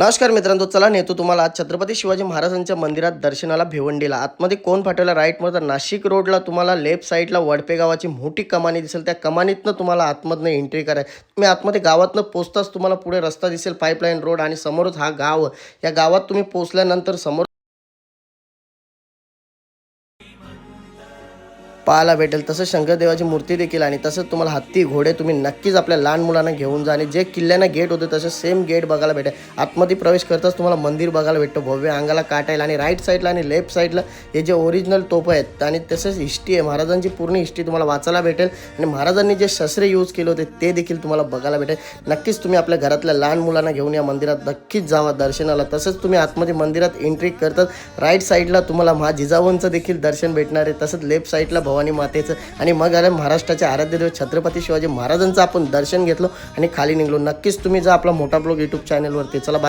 नमस्कार मित्रांनो, चला नेतो तुम्हाला आज छत्रपती शिवाजी महाराजांच्या मंदिरात दर्शनाला भिवंडीला. आतमध्ये कोण फाट्याला राईटमध्ये तर नाशिक रोडला तुम्हाला लेफ्ट साईडला वडपे गावाची मोठी कमानी दिसेल. त्या कमानीतनं तुम्हाला आतमधनं एंट्री करायची. तुम्ही आतमध्ये गावातनं पोचताच तुम्हाला पुढे रस्ता दिसेल, पाईपलाईन रोड आणि समोरच हा गाव. या गावात तुम्ही पोचल्यानंतर समोर पाहायला भेटेल. तसंच शंकरदेवाची मूर्ती देखील आणि तसंच तुम्हाला हत्ती घोडे तुम्ही नक्कीच आपल्या लहान मुलांना घेऊन जा. आणि जे किल्ल्यानं गेट होते तसं सेम गेट बघायला भेटेल. आतमध्ये प्रवेश करताच तुम्हाला मंदिर बघायला भेटतं. भव्य अंगाला काट आहे आणि राईट साईडला आणि लेफ्ट साईडला हे जे ओरिजिनल तोफ आहेत आणि तसंच हिस्ट्री आहे. महाराजांची पूर्ण हिस्ट्री तुम्हाला वाचायला भेटेल आणि महाराजांनी जे शस्त्रे यूज केले होते ते देखील तुम्हाला बघायला भेटेल. नक्कीच तुम्ही आपल्या घरातल्या लहान मुलांना घेऊन या मंदिरात नक्कीच जावा दर्शनाला. तसंच तुम्ही आतमध्ये मंदिरात एंट्री करतात राईट साईडला तुम्हाला जिजाऊंचं देखील दर्शन भेटणार आहे. तसंच लेफ्ट साईडला भवानी मातेचं आणि मग आलं महाराष्ट्राचे आराध्य देव छत्रपती शिवाजी महाराजांचं आपण दर्शन घेतलं आणि खाली निघलो. नक्कीच तुम्ही जा आपला मोठा ब्लॉग यूट्यूब चॅनलवरती. चला.